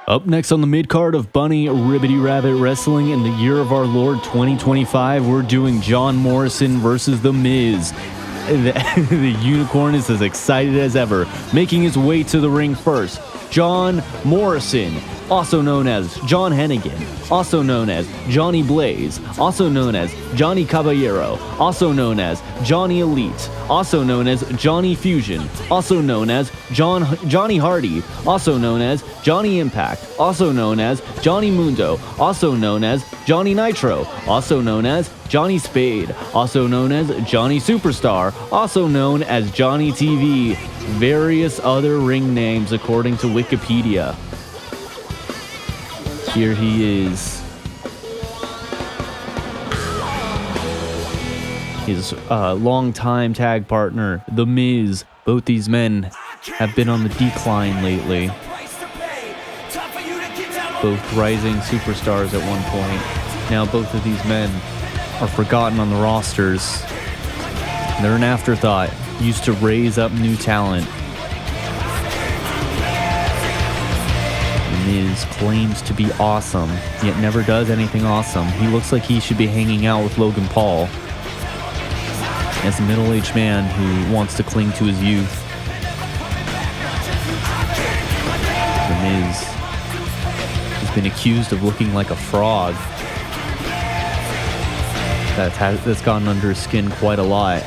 Up next on the mid-card of Bunny Ribbity Rabbit Wrestling in the year of our Lord 2025, we're doing John Morrison versus The Miz. The unicorn is as excited as ever, making his way to the ring first. John Morrison, also known as John Hennigan, also known as Johnny Blaze, also known as Johnny Caballero, also known as Johnny Elite, also known as Johnny Fusion, also known as Johnny Hardy, also known as Johnny Impact, also known as Johnny Mundo, also known as Johnny Nitro, also known as Johnny Spade, also known as Johnny Superstar, also known as Johnny TV, various other ring names according to Wikipedia. Here he is. His longtime tag partner, The Miz. Both these men have been on the decline lately. Both rising superstars at one point. Now both of these men are forgotten on the rosters. They're an afterthought, used to raise up new talent. The Miz claims to be awesome, yet never does anything awesome. He looks like he should be hanging out with Logan Paul as a middle-aged man who wants to cling to his youth. The Miz has been accused of looking like a frog. That's gotten under his skin quite a lot.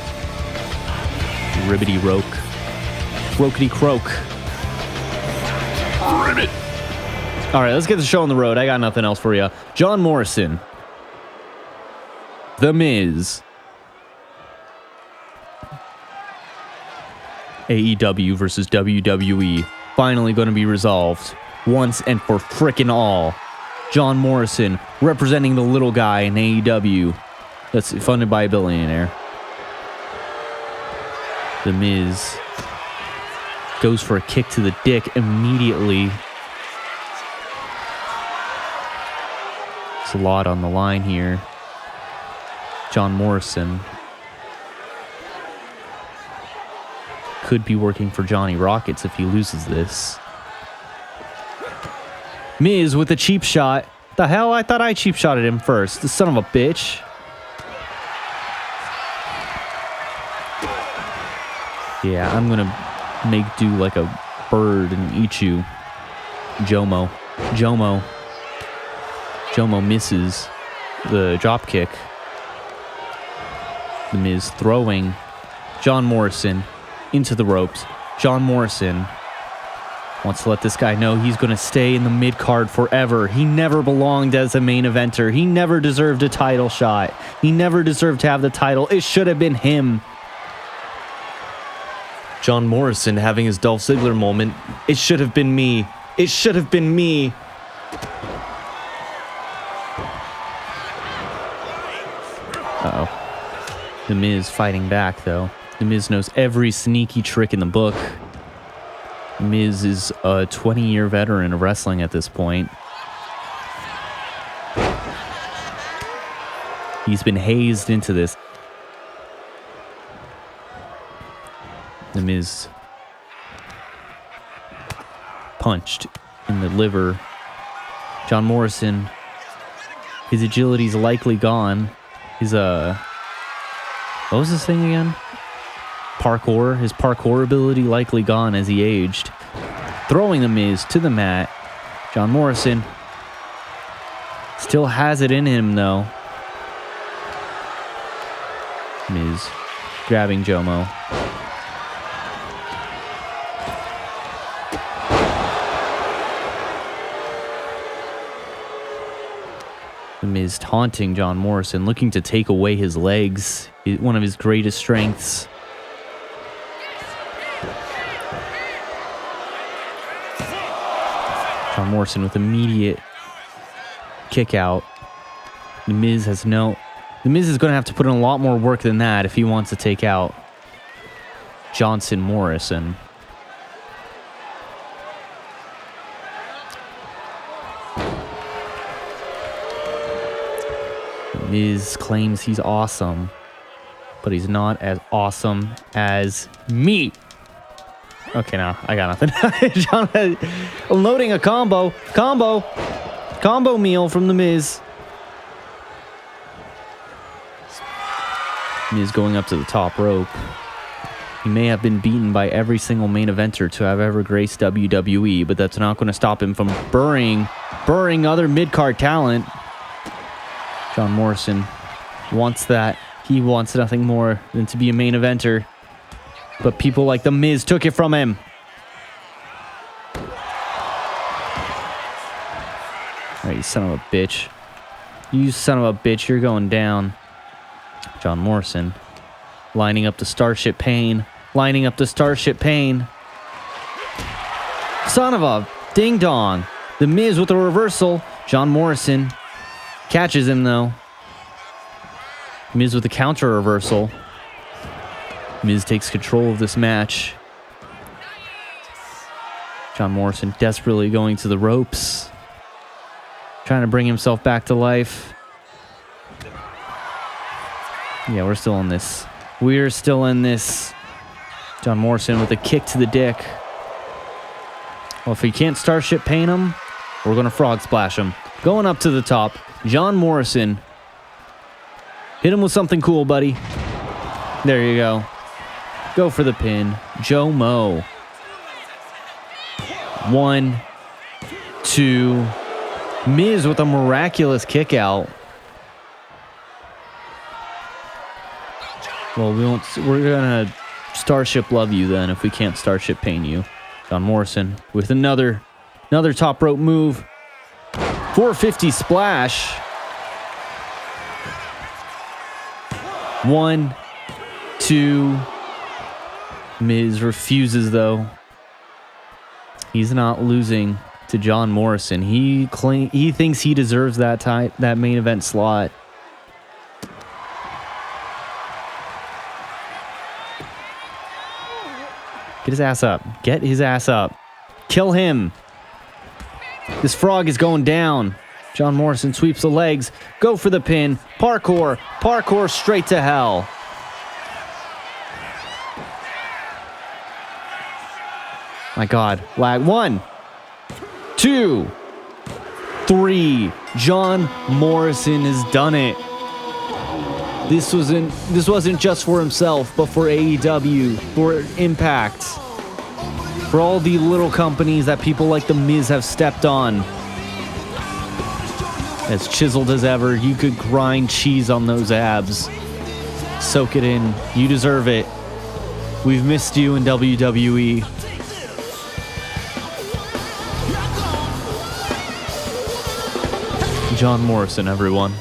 Ribbity roke. Rokety croak. Ribbit. Alright, let's get the show on the road. I got nothing else for you. John Morrison. The Miz. AEW versus WWE. Finally going to be resolved. Once and for frickin' all. John Morrison representing the little guy in AEW. That's funded by a billionaire. The Miz goes for a kick to the dick immediately. It's a lot on the line here. John Morrison could be working for Johnny Rockets if he loses this. Miz with a cheap shot. The hell? I thought I cheap shotted him first. The son of a bitch. Yeah, I'm gonna make do like a bird and eat you. Jomo misses the drop kick. The Miz throwing John Morrison into the ropes. John Morrison wants to let this guy know he's going to stay in the mid-card forever. He never belonged as a main eventer. He never deserved a title shot. He never deserved to have the title. It should have been him. John Morrison having his Dolph Ziggler moment. It should have been me. It should have been me. Uh-oh. The Miz fighting back, though. The Miz knows every sneaky trick in the book. The Miz is a 20-year veteran of wrestling at this point. He's been hazed into this. The Miz punched in the liver. John Morrison, his agility's likely gone. His, what was this thing again? Parkour. His parkour ability likely gone as he aged. Throwing the Miz to the mat. John Morrison still has it in him, though. Miz grabbing Jomo. The Miz taunting John Morrison, looking to take away his legs, one of his greatest strengths. John Morrison with immediate kick out. The Miz is going to have to put in a lot more work than that if he wants to take out Johnson Morrison. Miz claims he's awesome, but he's not as awesome as me. Okay, now I got nothing. John unloading a combo meal from the Miz. Miz going up to the top rope. He may have been beaten by every single main eventer to have ever graced WWE, but that's not going to stop him from burying other mid-card talent. John Morrison wants that. He wants nothing more than to be a main eventer. But people like The Miz took it from him. All right, you son of a bitch. You son of a bitch, you're going down. John Morrison lining up to Starship Pain. Lining up to Starship Pain. Son of a ding-dong. The Miz with a reversal. John Morrison catches him, though. Miz with a counter reversal. Miz takes control of this match. John Morrison desperately going to the ropes. Trying to bring himself back to life. Yeah, we're still in this. We're still in this. John Morrison with a kick to the dick. Well, if he can't Starship Pain him, we're going to frog splash him. Going up to the top, John Morrison. Hit him with something cool, buddy. There you go. Go for the pin. Joe Mo. 1, 2. Miz with a miraculous kick out. Well, we're gonna Starship love you then if we can't Starship Pain you. John Morrison with another top rope move. 450 splash. 1, 2. Miz refuses though. He's not losing to John Morrison. He thinks he deserves that main event slot. Get his ass up. Get his ass up. Kill him. This frog is going down. John Morrison sweeps the legs. Go for the pin. Parkour. Parkour straight to hell. My God. Lag. 1, 2, 3. John Morrison has done it. This wasn't just for himself, but for AEW, for Impact, for all the little companies that people like The Miz have stepped on. As chiseled as ever, you could grind cheese on those abs. Soak it in. You deserve it. We've missed you in WWE. John Morrison, everyone.